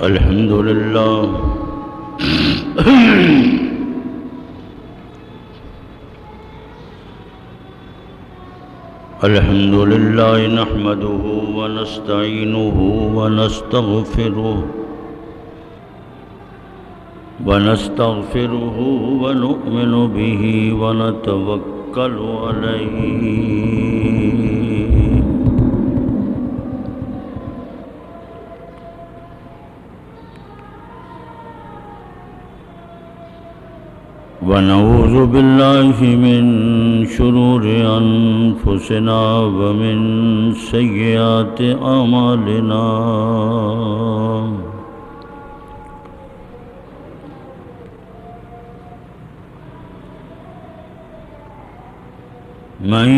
الحمد لله الحمد لله نحمده ونستعينه ونستغفره ونؤمن به ونتوكل عليه ونعوذ بالله من شرور أنفسنا ومن سيئات أعمالنا من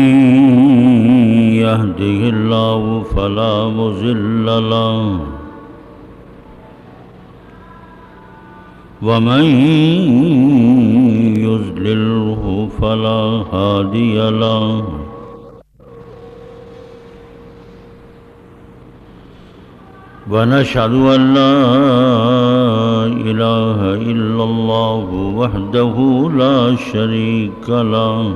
يهده الله فلا مضل له ومن يضلله فلا هادي له ونشهد أن لا إله إلا الله وحده لا شريك له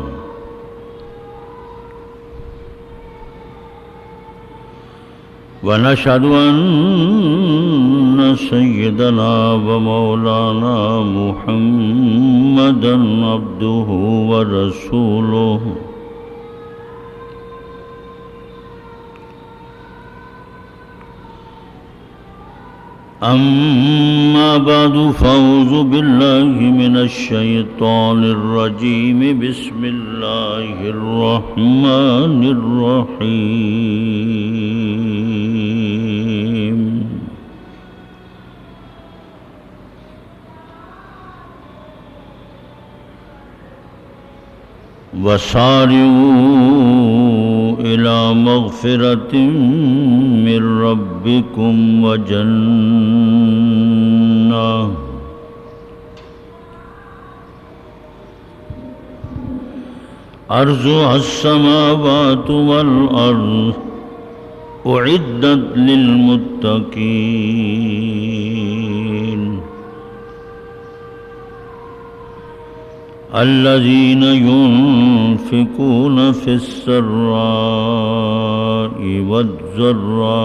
ونشهد أن سيدنا ومولانا محمدا عبده ورسوله أما بعد فأعوذ بالله من الشيطان الرجيم بسم الله الرحمن الرحيم وسارعوا إلى مغفرة من ربكم وجنة عرضها السماوات والأرض أعدت للمتقين الذين ينفقون في السراء والضراء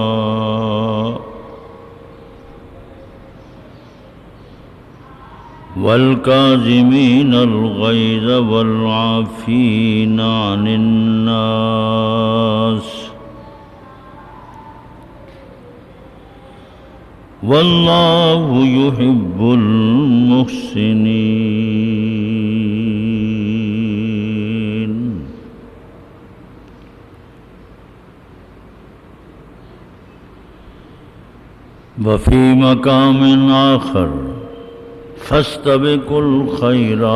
والكاظمين الغيظ والعافين عن الناس والله يحب المحسنين وفي مقام آخر فاستبقوا الخيرات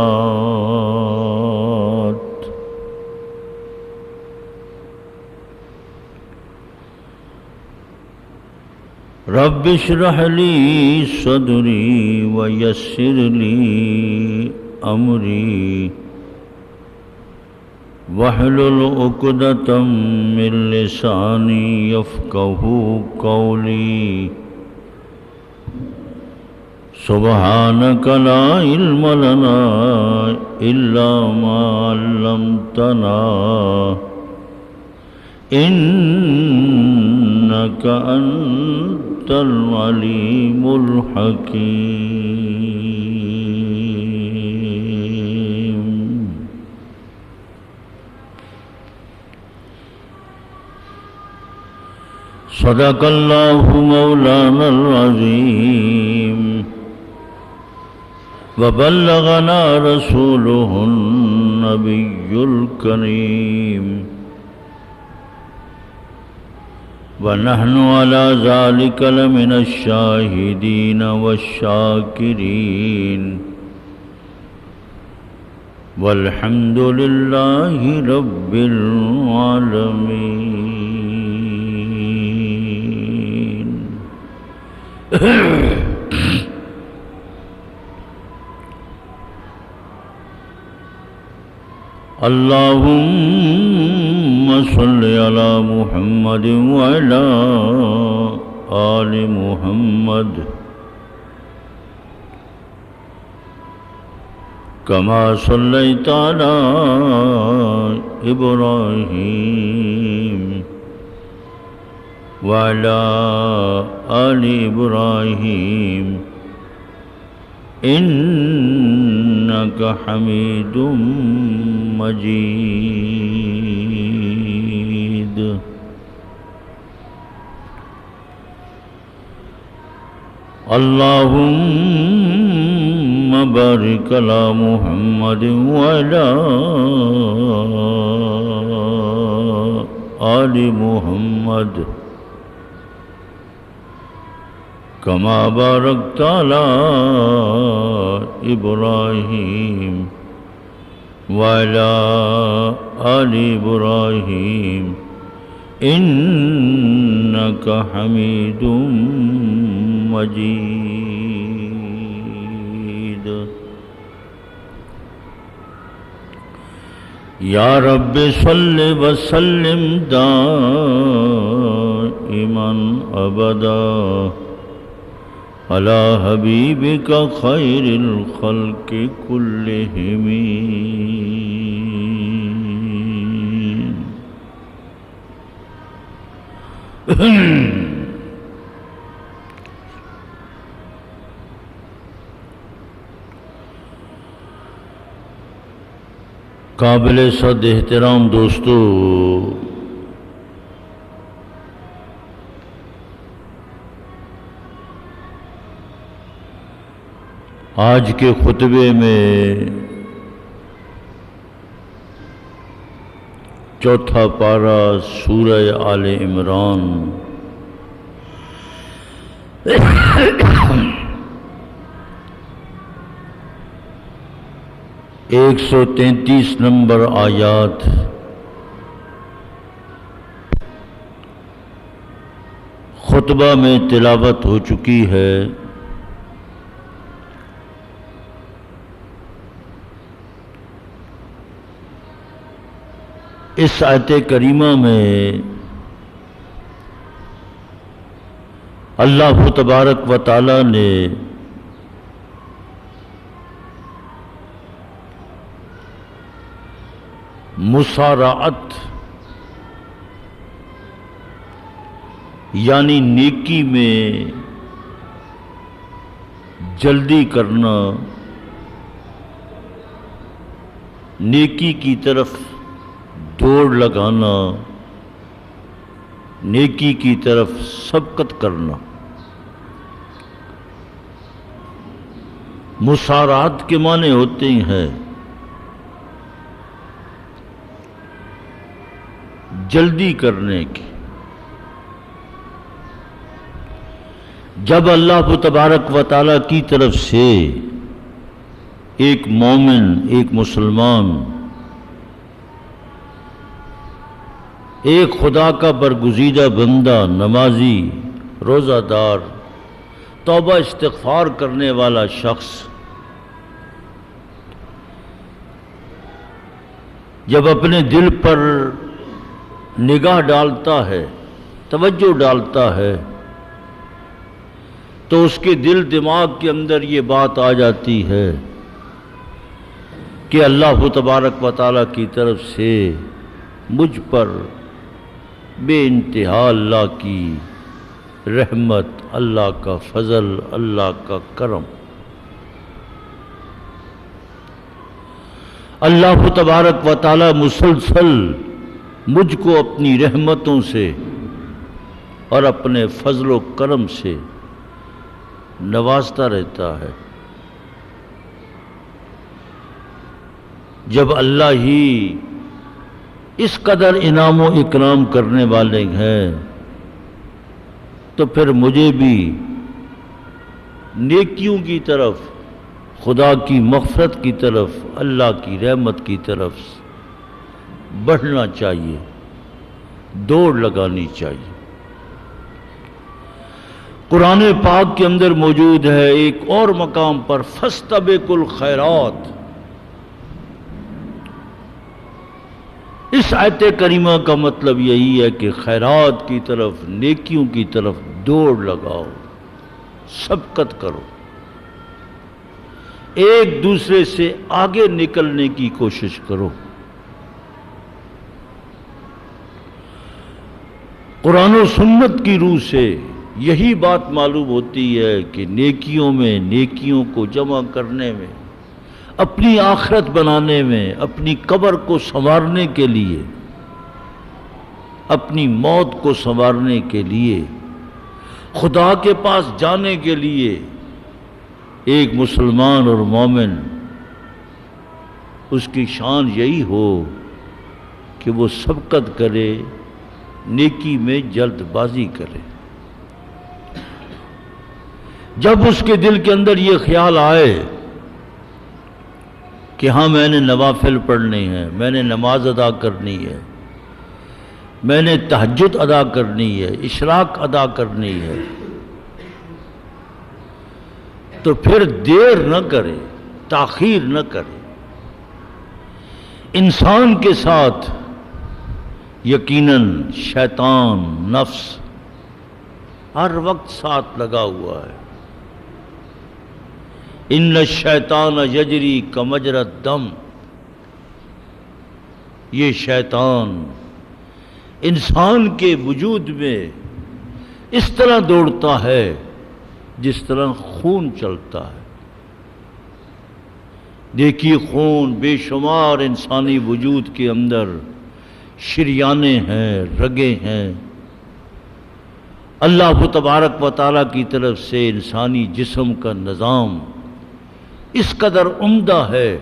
رب اشرح لي صدري ويسر لي أمري واحلل عقدة من لساني يفقهوا قولي سبحانك لا علم لنا إلا ما علمتنا إنك أنت العليم الحكيم صدق الله مولانا العظيم وبلغنا رسوله النبي الكريم ونحن على ذلك لمن الشاهدين والشاكرين والحمد لله رب العالمين اللهم صل على محمد وعلى آل محمد كما صليت على إبراهيم وعلى آل إبراهيم إنك حميد مجيد. اللهم بارك على محمد وعلى آل محمد كما باركت على إبراهيم وعلى آل إبراهيم إنك حميد مجيد. یا رب صل وسلم دائما ابدا على حبیبک خیر الخلق کلہم. قابل صد احترام دوستو، آج کے خطبے میں چوتھا پارہ سورہ آل عمران 133 نمبر آیات خطبہ میں تلاوت ہو چکی ہے. اس آیت کریمہ میں اللہ تبارک و تعالی نے مسارعت یعنی نیکی میں جلدی کرنا، نیکی کی طرف دوڑ لگانا، نیکی کی طرف سبقت کرنا. مسارعت کے معنی ہوتے ہیں جلدی کرنے کی. جب اللہ تبارک و تعالیٰ کی طرف سے ایک مومن، ایک مسلمان، ایک خدا کا برگزیدہ بندہ، نمازی، روزہ دار، توبہ استغفار کرنے والا شخص جب اپنے دل پر نگاہ ڈالتا ہے، توجہ ڈالتا ہے، تو اس کے دل دماغ کے اندر یہ بات آ جاتی ہے کہ اللہ تبارک و تعالیٰ کی طرف سے مجھ پر بے انتہا اللہ کی رحمت، اللہ کا فضل، اللہ کا کرم. اللہ تبارک و تعالیٰ مسلسل مجھ کو اپنی رحمتوں سے اور اپنے فضل و کرم سے نوازتا رہتا ہے. جب اللہ ہی اس قدر انعام و اکرام کرنے والے ہیں تو پھر مجھے بھی نیکیوں کی طرف، خدا کی مغفرت کی طرف، اللہ کی رحمت کی طرف بڑھنا چاہیے، دوڑ لگانی چاہیے. قرآن پاک کے اندر موجود ہے ایک اور مقام پر فاستبقوا الخیرات. اس آیت کریمہ کا مطلب یہی ہے کہ خیرات کی طرف، نیکیوں کی طرف دوڑ لگاؤ، سبقت کرو. ایک دوسرے سے آگے نکلنے کی کوشش کرو۔ قرآن و سنت کی روح سے یہی بات معلوم ہوتی ہے کہ نیکیوں میں، نیکیوں کو جمع کرنے میں، اپنی آخرت بنانے میں، اپنی قبر کو سنوارنے کے لیے، اپنی موت کو سنوارنے کے لیے، خدا کے پاس جانے کے لیے ایک مسلمان اور مومن اس کی شان یہی ہو کہ وہ سبقت کرے، نیکی میں جلد بازی کرے۔ جب اس کے دل کے اندر یہ خیال آئے کہ ہاں میں نے نوافل پڑھنے ہیں، میں نے نماز ادا کرنی ہے، میں نے تہجد ادا کرنی ہے، اشراق ادا کرنی ہے، تو پھر دیر نہ کرے، تاخیر نہ کرے۔ انسان کے ساتھ یقیناً شیطان، نفس ہر وقت ساتھ لگا ہوا ہے۔ ان الشیطان یجری کمجری الدم، یہ شیطان انسان کے وجود میں اس طرح دوڑتا ہے جس طرح خون چلتا ہے۔ دیکھیے خون بے شمار انسانی وجود کے اندر شریانیں ہیں، رگیں ہیں۔ اللہ تبارک و تعالیٰ کی طرف سے انسانی جسم کا نظام اس قدر عمدہ ہے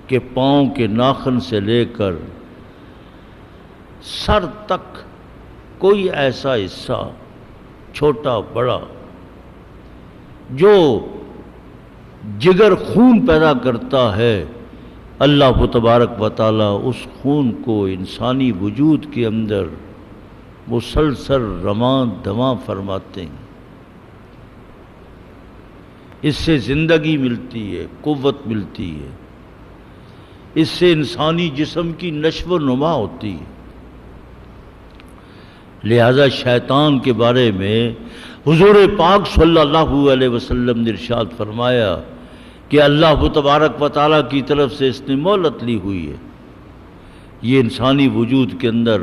کہ پاؤں کے ناخن سے لے کر سر تک کوئی ایسا حصہ چھوٹا بڑا جو جگر خون پیدا کرتا ہے، اللہ تبارک و تعالیٰ اس خون کو انسانی وجود کے اندر مسلسل رواں دواں فرماتے ہیں۔ اس سے زندگی ملتی ہے، قوت ملتی ہے، اس سے انسانی جسم کی نشو و نما ہوتی ہے۔ لہذا شیطان کے بارے میں حضور پاک صلی اللہ علیہ وسلم نے ارشاد فرمایا کہ اللہ تبارک و تعالیٰ کی طرف سے اس نے مہلت لی ہوئی ہے، یہ انسانی وجود کے اندر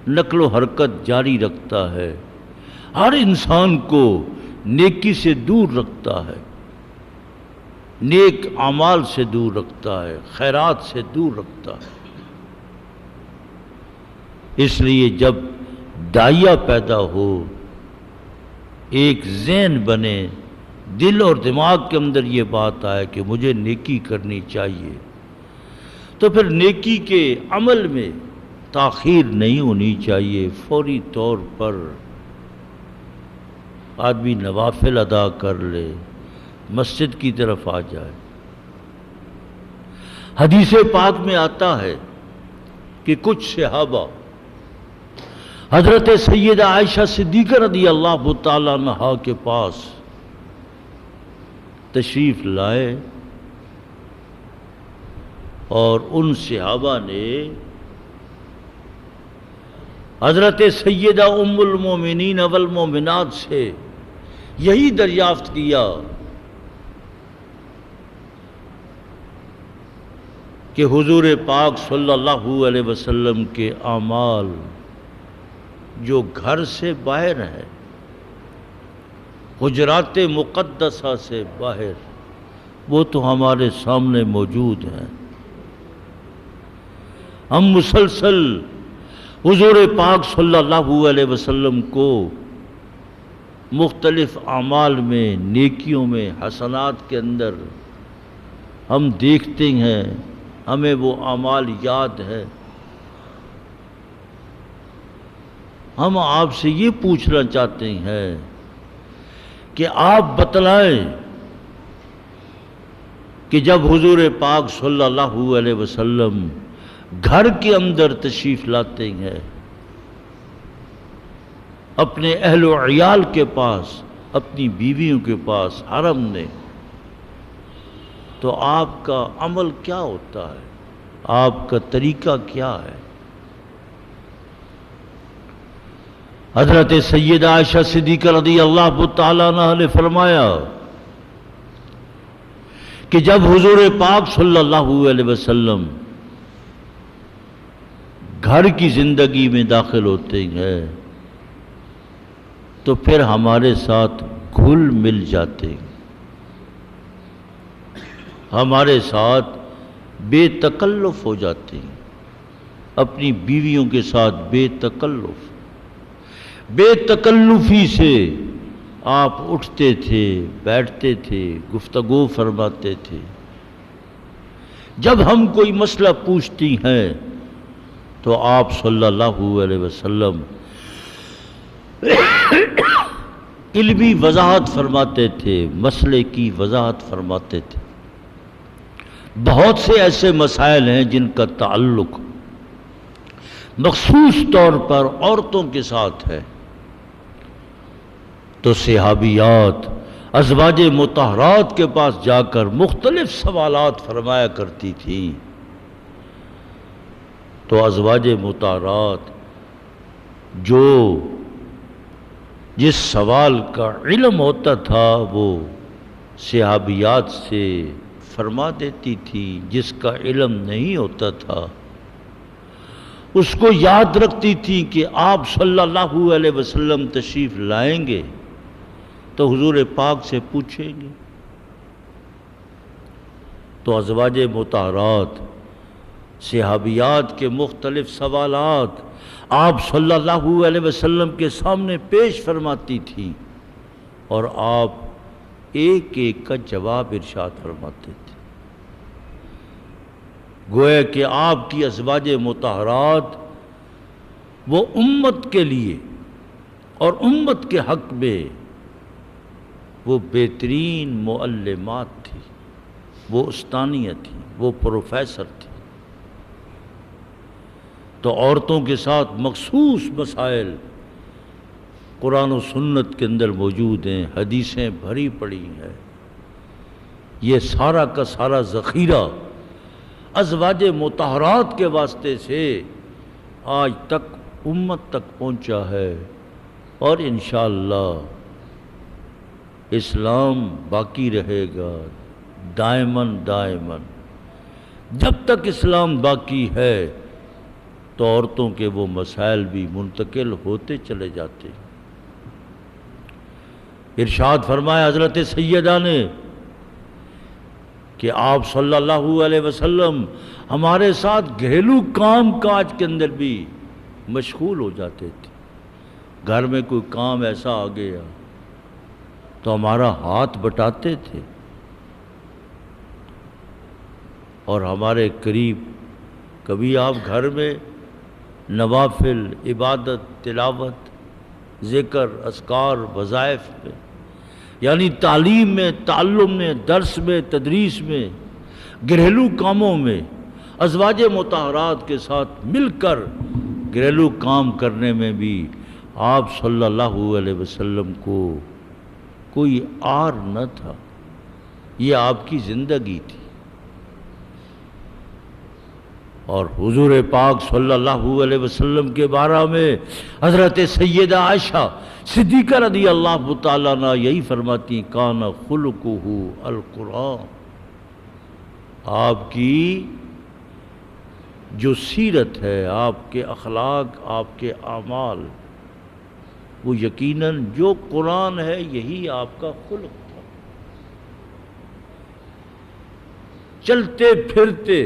نقل و حرکت جاری رکھتا ہے، ہر انسان کو نیکی سے دور رکھتا ہے، نیک اعمال سے دور رکھتا ہے، خیرات سے دور رکھتا ہے۔ اس لیے جب داعیہ پیدا ہو، ایک ذہن بنے، دل اور دماغ کے اندر یہ بات آئے کہ مجھے نیکی کرنی چاہیے، تو پھر نیکی کے عمل میں تاخیر نہیں ہونی چاہیے۔ فوری طور پر آدمی نوافل ادا کر لے، مسجد کی طرف آ جائے۔ حدیث پاک میں آتا ہے کہ کچھ صحابہ حضرت سیدہ عائشہ صدیقہ رضی اللہ تعالیٰ عنہا کے پاس تشریف لائے، اور ان صحابہ نے حضرت سیدہ ام المومنین والمومنات سے یہی دریافت کیا کہ حضور پاک صلی اللہ علیہ وسلم کے اعمال جو گھر سے باہر ہے، حجرات مقدسہ سے باہر، وہ تو ہمارے سامنے موجود ہیں۔ ہم مسلسل حضور پاک صلی اللہ علیہ وسلم کو مختلف اعمال میں، نیکیوں میں، حسنات کے اندر ہم دیکھتے ہیں، ہمیں وہ اعمال یاد ہے۔ ہم آپ سے یہ پوچھنا چاہتے ہیں کہ آپ بتلائیں کہ جب حضور پاک صلی اللہ علیہ وسلم گھر کے اندر تشریف لاتے ہیں، اپنے اہل و عیال کے پاس، اپنی بیویوں کے پاس، حرم میں، تو آپ کا عمل کیا ہوتا ہے؟ آپ کا طریقہ کیا ہے؟ حضرت سیدہ عائشہ صدیقہ رضی اللہ تعالیٰ عنہا نے فرمایا کہ جب حضور پاک صلی اللہ علیہ وسلم گھر کی زندگی میں داخل ہوتے ہیں تو پھر ہمارے ساتھ گھل مل جاتے ہیں، ہمارے ساتھ بے تکلف ہو جاتے ہیں، اپنی بیویوں کے ساتھ بے تکلف، بے تکلفی سے آپ اٹھتے تھے، بیٹھتے تھے، گفتگو فرماتے تھے۔ جب ہم کوئی مسئلہ پوچھتی ہیں تو آپ صلی اللہ علیہ وسلم علمی وضاحت فرماتے تھے، مسئلے کی وضاحت فرماتے تھے۔ بہت سے ایسے مسائل ہیں جن کا تعلق مخصوص طور پر عورتوں کے ساتھ ہے، تو صحابیات ازواج مطہرات کے پاس جا کر مختلف سوالات فرمایا کرتی تھیں، تو ازواج مطہرات جو جس سوال کا علم ہوتا تھا وہ صحابیات سے فرما دیتی تھی، جس کا علم نہیں ہوتا تھا اس کو یاد رکھتی تھی کہ آپ صلی اللہ علیہ وسلم تشریف لائیں گے تو حضور پاک سے پوچھیں گے۔ تو ازواج مطہرات صحابیات کے مختلف سوالات آپ صلی اللہ علیہ وسلم کے سامنے پیش فرماتی تھی اور آپ ایک ایک کا جواب ارشاد فرماتے تھے۔ گویا کہ آپ کی ازواج مطہرات وہ امت کے لیے اور امت کے حق میں وہ بہترین معلمات تھی، وہ استانیہ تھی، وہ پروفیسر تھی۔ تو عورتوں کے ساتھ مخصوص مسائل قرآن و سنت کے اندر موجود ہیں، حدیثیں بھری پڑی ہیں۔ یہ سارا کا سارا ذخیرہ ازواج مطہرات کے واسطے سے آج تک امت تک پہنچا ہے، اور انشاءاللہ اسلام باقی رہے گا دائماً دائماً۔ جب تک اسلام باقی ہے تو عورتوں کے وہ مسائل بھی منتقل ہوتے چلے جاتے۔ ارشاد فرمایا حضرت سیدہ نے کہ آپ صلی اللہ علیہ وسلم ہمارے ساتھ گھریلو کام کاج کے اندر بھی مشغول ہو جاتے تھے۔ گھر میں کوئی کام ایسا آ گیا تو ہمارا ہاتھ بٹاتے تھے اور ہمارے قریب کبھی آپ گھر میں نوافل، عبادت، تلاوت، ذکر، اذکار، وظائف میں، یعنی تعلیم میں، تعلم میں، درس میں، تدریس میں، گھریلو کاموں میں ازواج مطہرات کے ساتھ مل کر گھریلو کام کرنے میں بھی آپ صلی اللہ علیہ وسلم کو کوئی عار نہ تھا، یہ آپ کی زندگی تھی۔ اور حضور پاک صلی اللہ علیہ وسلم کے بارے میں حضرت سیدہ عائشہ صدیقہ رضی اللہ تعالیٰ عنہ یہی فرماتی، کان خلقہ القرآن، آپ کی جو سیرت ہے، آپ کے اخلاق، آپ کے اعمال، وہ یقیناً جو قرآن ہے یہی آپ کا خلق تھا۔ چلتے پھرتے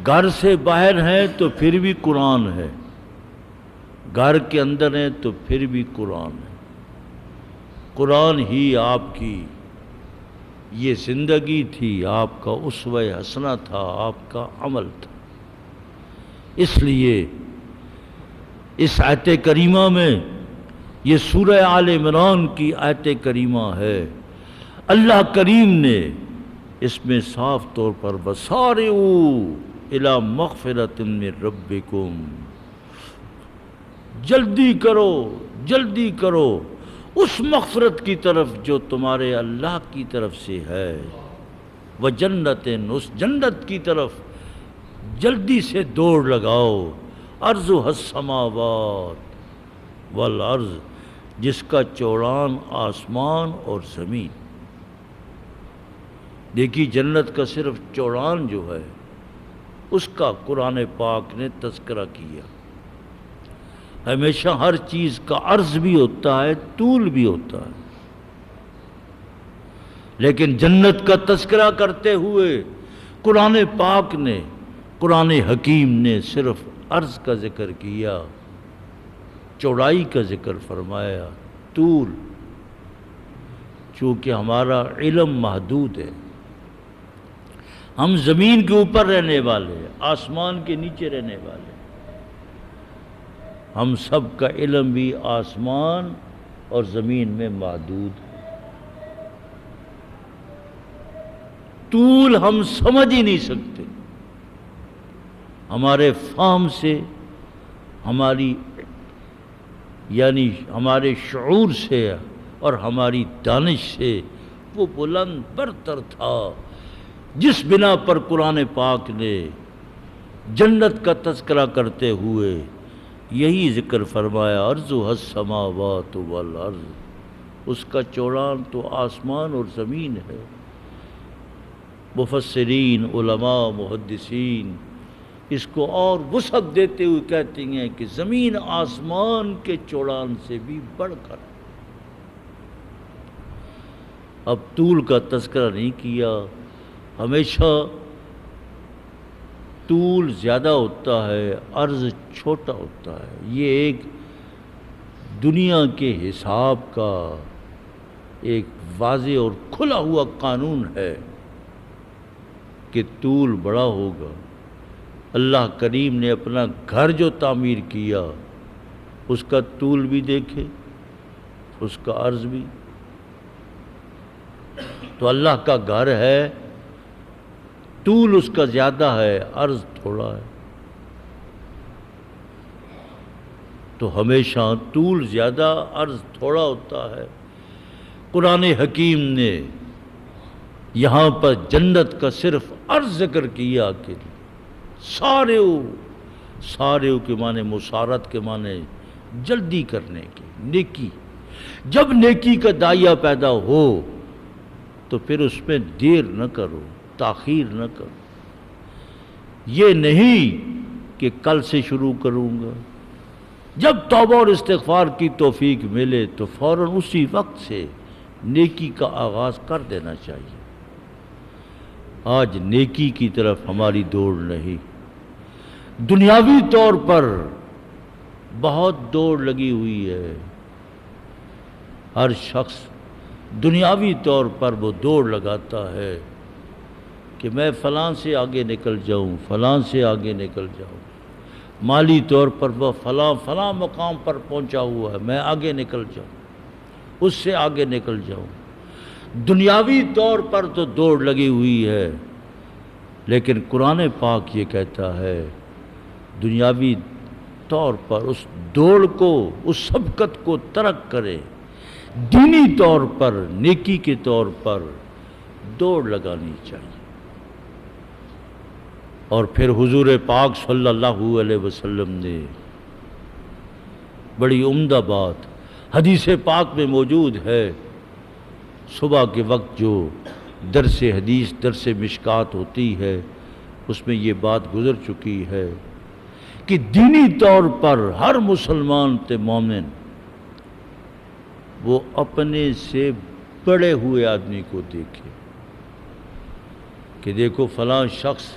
گھر سے باہر ہیں تو پھر بھی قرآن ہے، گھر کے اندر ہیں تو پھر بھی قرآن ہے۔ قرآن ہی آپ کی یہ زندگی تھی، آپ کا اسوہ حسنہ تھا، آپ کا عمل تھا۔ اس لیے اس آیت کریمہ میں، یہ سورہ آل عمران کی آیت کریمہ ہے، اللہ کریم نے اس میں صاف طور پر وَسَارِعُوا إِلَىٰ مَغْفِرَةٍ مِّن رَبِّكُمْ، جلدی کرو، جلدی کرو اس مغفرت کی طرف جو تمہارے اللہ کی طرف سے ہے، وَجَنَّةٍ، اس جنت کی طرف جلدی سے دوڑ لگاؤ، عرضها السماوات والارض، جس کا چوڑان آسمان اور زمین۔ دیکھیے جنت کا صرف چوڑان جو ہے اس کا قرآن پاک نے تذکرہ کیا. ہمیشہ ہر چیز کا عرض بھی ہوتا ہے، طول بھی ہوتا ہے، لیکن جنت کا تذکرہ کرتے ہوئے قرآن پاک نے، قرآن حکیم نے صرف عرض کا ذکر کیا، چوڑائی کا ذکر فرمایا، طول. چونکہ ہمارا علم محدود ہے، ہم زمین کے اوپر رہنے والے، آسمان کے نیچے رہنے والے، ہم سب کا علم بھی آسمان اور زمین میں محدود ہے. طول ہم سمجھ ہی نہیں سکتے، ہمارے فہم سے، ہماری یعنی ہمارے شعور سے اور ہماری دانش سے وہ بلند برتر تھا، جس بنا پر قرآن پاک نے جنت کا تذکرہ کرتے ہوئے یہی ذکر فرمایا، عرضها السماوات والارض، اس کا چوڑان تو آسمان اور زمین ہے. مفسرین، علماء، محدثین اس کو اور وسعت دیتے ہوئے کہتے ہیں کہ زمین آسمان کے چوڑان سے بھی بڑھ کر. اب طول کا تذکرہ نہیں کیا، ہمیشہ طول زیادہ ہوتا ہے، عرض چھوٹا ہوتا ہے. یہ ایک دنیا کے حساب کا ایک واضح اور کھلا ہوا قانون ہے کہ طول بڑا ہوگا. اللہ کریم نے اپنا گھر جو تعمیر کیا اس کا طول بھی دیکھے، اس کا عرض بھی. تو اللہ کا گھر ہے، طول اس کا زیادہ ہے، عرض تھوڑا ہے. تو ہمیشہ طول زیادہ، عرض تھوڑا ہوتا ہے. قرآن حکیم نے یہاں پر جنت کا صرف عرض ذکر کیا کہ سارے کے معنی مسارت کے معنی جلدی کرنے کی، نیکی. جب نیکی کا داعیہ پیدا ہو تو پھر اس میں دیر نہ کرو، تاخیر نہ کرو. یہ نہیں کہ کل سے شروع کروں گا. جب توبہ اور استغفار کی توفیق ملے تو فوراً اسی وقت سے نیکی کا آغاز کر دینا چاہیے. آج نیکی کی طرف ہماری دوڑ نہیں، دنیاوی طور پر بہت دوڑ لگی ہوئی ہے. ہر شخص دنیاوی طور پر وہ دوڑ لگاتا ہے کہ میں فلاں سے آگے نکل جاؤں، فلاں سے آگے نکل جاؤں. مالی طور پر وہ فلاں مقام پر پہنچا ہوا ہے، میں آگے نکل جاؤں، اس سے آگے نکل جاؤں. دنیاوی طور پر تو دوڑ لگی ہوئی ہے، لیکن قرآن پاک یہ کہتا ہے دنیاوی طور پر اس دوڑ کو، اس سبقت کو ترک کرے، دینی طور پر، نیکی کے طور پر دوڑ لگانی چاہیے. اور پھر حضور پاک صلی اللہ علیہ وسلم نے بڑی عمدہ بات حدیث پاک میں موجود ہے. صبح کے وقت جو درس حدیث، درس مشکات ہوتی ہے، اس میں یہ بات گزر چکی ہے کہ دینی طور پر ہر مسلمان تے مومن وہ اپنے سے بڑے ہوئے آدمی کو دیکھے کہ دیکھو فلاں شخص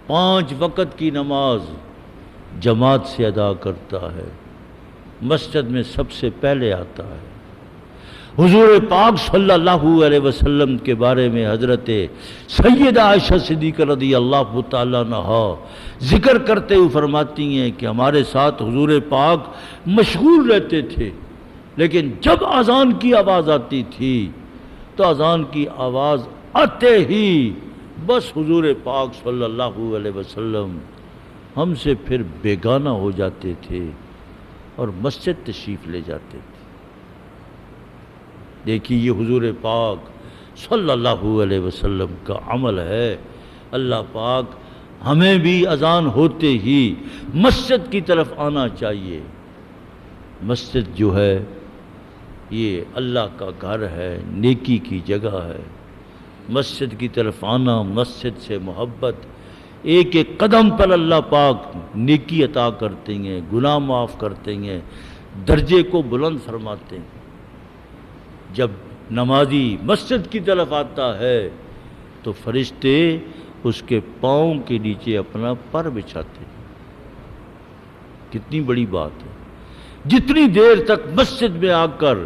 5 وقت کی نماز جماعت سے ادا کرتا ہے، مسجد میں سب سے پہلے آتا ہے. حضور پاک صلی اللہ علیہ وسلم کے بارے میں حضرت سیدہ عائشہ صدیقہ رضی اللہ تعالیٰ عنہا ذکر کرتے ہوئے فرماتی ہیں کہ ہمارے ساتھ حضور پاک مشغول رہتے تھے، لیکن جب اذان کی آواز آتی تھی تو اذان کی آواز آتے ہی بس حضور پاک صلی اللہ علیہ وسلم ہم سے پھر بیگانہ ہو جاتے تھے اور مسجد تشریف لے جاتے تھے. دیکھیے یہ حضور پاک صلی اللہ علیہ وسلم کا عمل ہے. اللہ پاک ہمیں بھی اذان ہوتے ہی مسجد کی طرف آنا چاہیے. مسجد جو ہے یہ اللہ کا گھر ہے، نیکی کی جگہ ہے. مسجد کی طرف آنا، مسجد سے محبت، ایک ایک قدم پر اللہ پاک نیکی عطا کرتے ہیں، گناہ معاف کرتے ہیں، درجے کو بلند فرماتے ہیں۔ جب نمازی مسجد کی طرف آتا ہے تو فرشتے اس کے پاؤں کے نیچے اپنا پر بچھاتے ہیں۔ کتنی بڑی بات ہے! جتنی دیر تک مسجد میں آ کر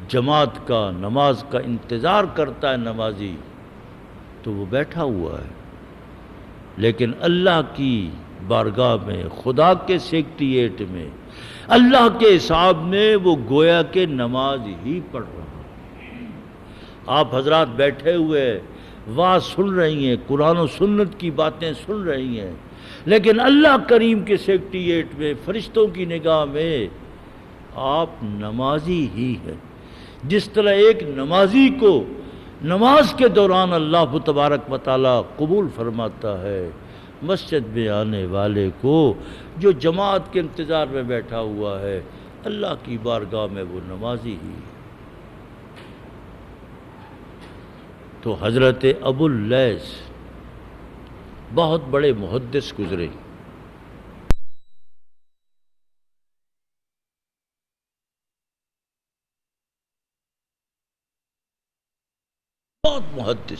جماعت کا، نماز کا انتظار کرتا ہے نمازی، تو وہ بیٹھا ہوا ہے، لیکن اللہ کی بارگاہ میں، خدا کے سیکریٹریٹ میں، اللہ کے حساب میں وہ گویا کہ نماز ہی پڑھ رہا ہے۔ آپ حضرات بیٹھے ہوئے وعظ سن رہی ہیں، قرآن و سنت کی باتیں سن رہی ہیں، لیکن اللہ کریم کے سیکریٹریٹ میں، فرشتوں کی نگاہ میں آپ نمازی ہی ہیں۔ جس طرح ایک نمازی کو نماز کے دوران اللہ تبارک و تعالی قبول فرماتا ہے، مسجد میں آنے والے کو جو جماعت کے انتظار میں بیٹھا ہوا ہے، اللہ کی بارگاہ میں وہ نمازی ہی ہے۔ تو حضرت ابو اللیث بہت بڑے محدث گزرے، بہت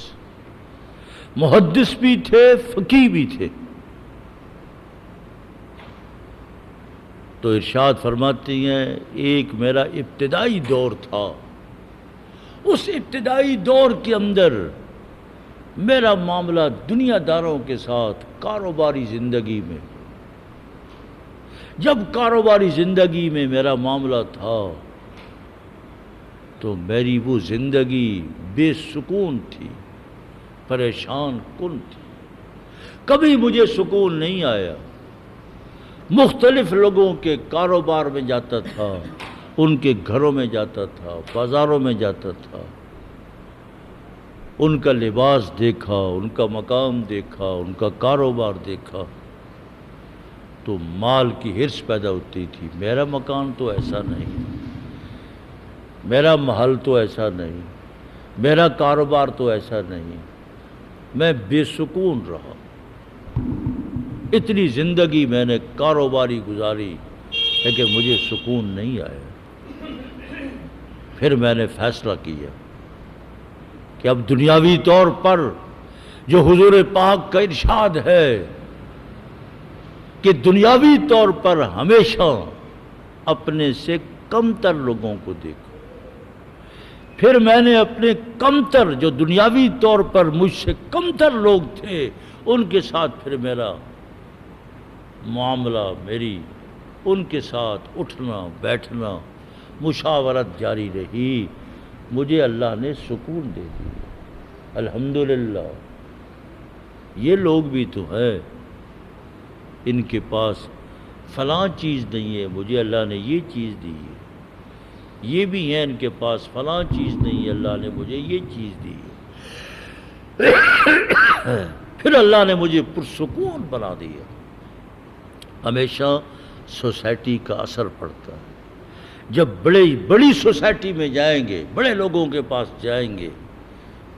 محدث بھی تھے، فقیہ بھی تھے۔ تو ارشاد فرماتی ہیں ایک میرا ابتدائی دور تھا، اس ابتدائی دور کے اندر میرا معاملہ دنیا داروں کے ساتھ کاروباری زندگی میں، جب کاروباری زندگی میں میرا معاملہ تھا تو میری وہ زندگی بے سکون تھی، پریشان کن تھی، کبھی مجھے سکون نہیں آیا۔ مختلف لوگوں کے کاروبار میں جاتا تھا، ان کے گھروں میں جاتا تھا، بازاروں میں جاتا تھا، ان کا لباس دیکھا، ان کا مقام دیکھا، ان کا کاروبار دیکھا، تو مال کی حرص پیدا ہوتی تھی۔ میرا مکان تو ایسا نہیں، میرا محل تو ایسا نہیں، میرا کاروبار تو ایسا نہیں، میں بے سکون رہا۔ اتنی زندگی میں نے کاروباری گزاری لیکن مجھے سکون نہیں آیا۔ پھر میں نے فیصلہ کیا کہ اب دنیاوی طور پر جو حضور پاک کا ارشاد ہے کہ دنیاوی طور پر ہمیشہ اپنے سے کمتر لوگوں کو دیکھو، پھر میں نے اپنے کمتر، جو دنیاوی طور پر مجھ سے کمتر لوگ تھے، ان کے ساتھ پھر میرا معاملہ، میری ان کے ساتھ اٹھنا بیٹھنا، مشاورت جاری رہی۔ مجھے اللہ نے سکون دے دیا، الحمدللہ۔ یہ لوگ بھی تو ہیں، ان کے پاس فلاں چیز نہیں ہے، مجھے اللہ نے یہ چیز دی ہے۔ یہ بھی ہیں ان کے پاس فلاں چیز نہیں ہے، اللہ نے مجھے یہ چیز دی ہے۔ پھر اللہ نے مجھے پرسکون بنا دیا۔ ہمیشہ سوسائٹی کا اثر پڑتا ہے۔ جب بڑی سوسائٹی میں جائیں گے، بڑے لوگوں کے پاس جائیں گے،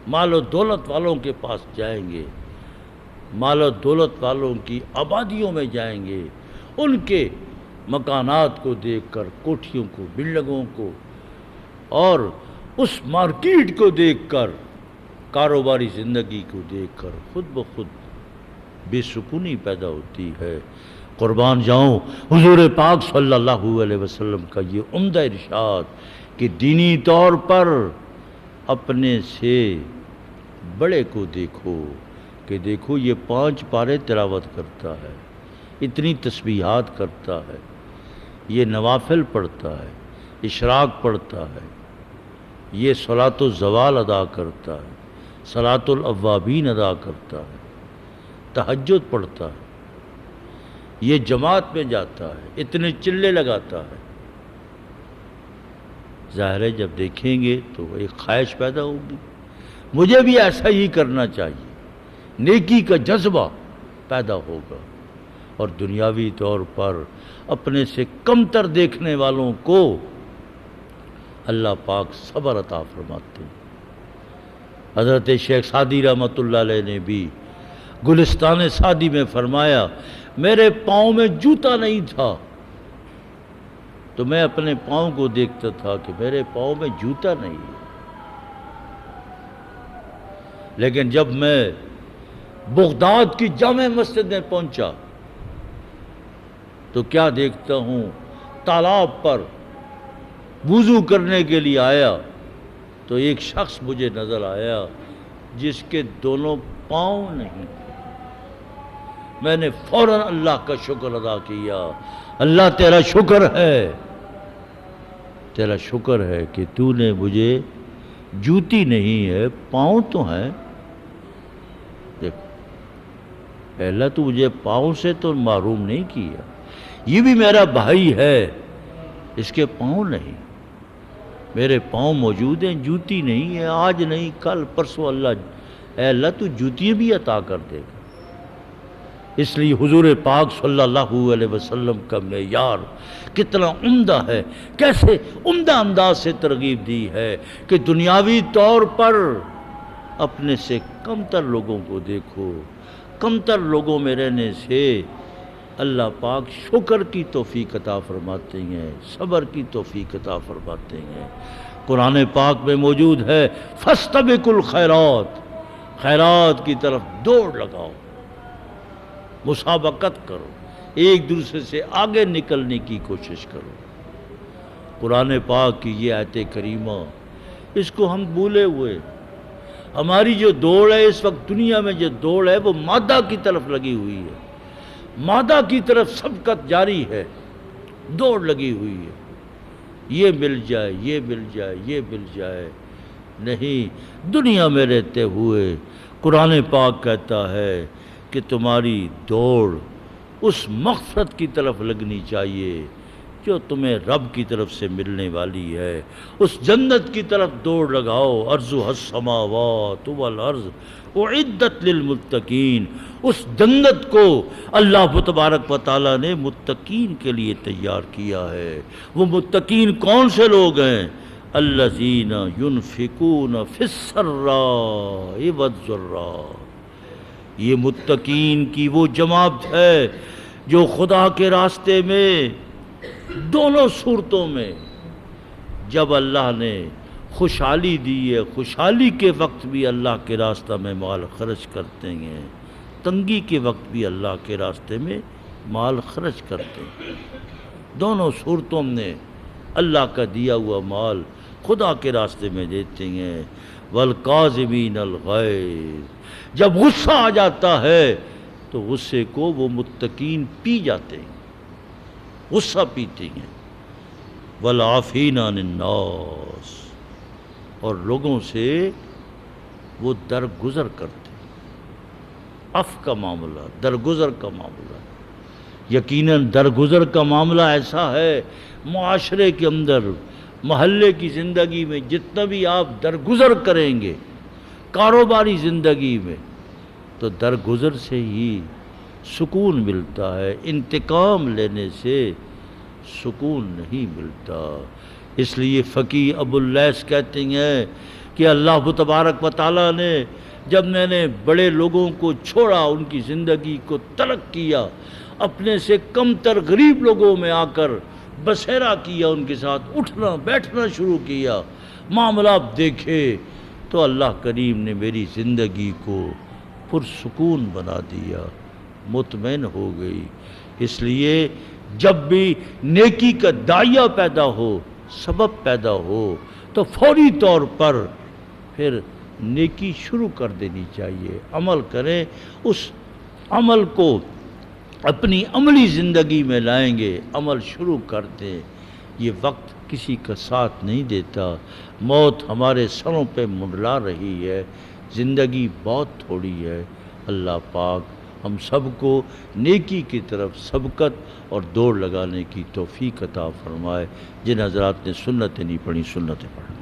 مال و دولت والوں کے پاس جائیں گے، مال و دولت والوں کی آبادیوں میں جائیں گے، ان کے مکانات کو دیکھ کر، کوٹھیوں کو، بلڈنگوں کو، اور اس مارکیٹ کو دیکھ کر، کاروباری زندگی کو دیکھ کر خود بخود بے سکونی پیدا ہوتی ہے۔ قربان جاؤں حضور پاک صلی اللہ علیہ وسلم کا یہ عمدہ ارشاد کہ دینی طور پر اپنے سے بڑے کو دیکھو، کہ دیکھو یہ 5 پارے تلاوت کرتا ہے، اتنی تسبیحات کرتا ہے، یہ نوافل پڑھتا ہے، اشراق پڑھتا ہے، یہ صلاۃ الزوال ادا کرتا ہے، صلاۃ الاوابین ادا کرتا ہے، تہجد پڑھتا ہے، یہ جماعت میں جاتا ہے، اتنے چلے لگاتا ہے۔ ظاہر ہے جب دیکھیں گے تو ایک خواہش پیدا ہوگی، مجھے بھی ایسا ہی کرنا چاہیے، نیکی کا جذبہ پیدا ہوگا۔ اور دنیاوی طور پر اپنے سے کمتر دیکھنے والوں کو اللہ پاک صبر عطا فرماتے ہیں۔ حضرت شیخ سعدی رحمۃ اللہ علیہ نے بھی گلستان سعدی میں فرمایا میرے پاؤں میں جوتا نہیں تھا تو میں اپنے پاؤں کو دیکھتا تھا کہ میرے پاؤں میں جوتا نہیں ہے، لیکن جب میں بغداد کی جامع مسجد میں پہنچا تو کیا دیکھتا ہوں، تالاب پر وضو کرنے کے لیے آیا تو ایک شخص مجھے نظر آیا جس کے دونوں پاؤں نہیں۔ میں نے فوراً اللہ کا شکر ادا کیا، اللہ تیرا شکر ہے، تیرا شکر ہے کہ تو نے مجھے جوتی نہیں ہے، پاؤں تو ہیں۔ دیکھ، پہلا تو مجھے پاؤں سے تو محروم نہیں کیا، یہ بھی میرا بھائی ہے، اس کے پاؤں نہیں، میرے پاؤں موجود ہیں، جوتی نہیں ہے، آج نہیں کل پرسوں اے اللہ تو جوتی بھی عطا کر دے گا۔ اس لیے حضور پاک صلی اللہ علیہ وسلم کا معیار کتنا عمدہ ہے، کیسے عمدہ انداز سے ترغیب دی ہے کہ دنیاوی طور پر اپنے سے کمتر لوگوں کو دیکھو، کمتر لوگوں میں رہنے سے اللہ پاک شکر کی توفیق عطا فرماتے ہیں، صبر کی توفیق عطا فرماتے ہیں۔ قرآن پاک میں موجود ہے فاستبقوا الخیرات، خیرات کی طرف دوڑ لگاؤ، مسابقت کرو، ایک دوسرے سے آگے نکلنے کی کوشش کرو۔ قرآن پاک کی یہ آیت کریمہ، اس کو ہم بھولے ہوئے، ہماری جو دوڑ ہے اس وقت دنیا میں، جو دوڑ ہے وہ مادہ کی طرف لگی ہوئی ہے، مادہ کی طرف سبقت جاری ہے، دوڑ لگی ہوئی ہے، یہ مل جائے، یہ مل جائے، یہ مل جائے۔ نہیں، دنیا میں رہتے ہوئے قرآن پاک کہتا ہے کہ تمہاری دوڑ اس مغفرت کی طرف لگنی چاہیے جو تمہیں رب کی طرف سے ملنے والی ہے، اس جنت کی طرف دوڑ لگاؤ، عرضها السماوات والارض اعدت للمتقین، اس جنت کو اللہ تبارک و تعالیٰ نے متقین کے لیے تیار کیا ہے۔ وہ متقین کون سے لوگ ہیں؟ الذین ينفقون فی السراء والضراء، یہ متقین کی وہ جماعت ہے جو خدا کے راستے میں دونوں صورتوں میں، جب اللہ نے خوشحالی دی ہے، خوشحالی کے وقت بھی اللہ کے راستہ میں مال خرچ کرتے ہیں، تنگی کے وقت بھی اللہ کے راستے میں مال خرچ کرتے ہیں، دونوں صورتوں میں اللہ کا دیا ہوا مال خدا کے راستے میں دیتے ہیں۔ والکاظمین الغیظ، جب غصہ آ جاتا ہے تو غصے کو وہ متقین پی جاتے ہیں، غصہ پیتے ہیں۔ والعافین عن الناس، اور لوگوں سے وہ درگزر کرتے ہیں۔ عفو کا معاملہ، درگزر کا معاملہ، یقیناً درگزر کا معاملہ ایسا ہے معاشرے کے اندر، محلے کی زندگی میں جتنا بھی آپ درگزر کریں گے، کاروباری زندگی میں، تو درگزر سے ہی سکون ملتا ہے، انتقام لینے سے سکون نہیں ملتا۔ اس لیے فقیہ ابو اللیث کہتے ہیں کہ اللہ تبارک و تعالیٰ نے جب میں نے بڑے لوگوں کو چھوڑا، ان کی زندگی کو ترک کیا، اپنے سے کم تر غریب لوگوں میں آ کر بسیرا کیا، ان کے ساتھ اٹھنا بیٹھنا شروع کیا، معاملات دیکھے، تو اللہ کریم نے میری زندگی کو پرسکون بنا دیا، مطمئن ہو گئی۔ اس لیے جب بھی نیکی کا داعیہ پیدا ہو، سبب پیدا ہو، تو فوری طور پر پھر نیکی شروع کر دینی چاہیے، عمل کریں، اس عمل کو اپنی عملی زندگی میں لائیں گے، عمل شروع کر دیں۔ یہ وقت کسی کا ساتھ نہیں دیتا، موت ہمارے سروں پہ منڈلا رہی ہے، زندگی بہت تھوڑی ہے۔ اللہ پاک ہم سب کو نیکی کی طرف سبقت اور دوڑ لگانے کی توفیق عطا فرمائے۔ جن حضرات نے سنتیں نہیں پڑھی، سنتیں پڑھیں۔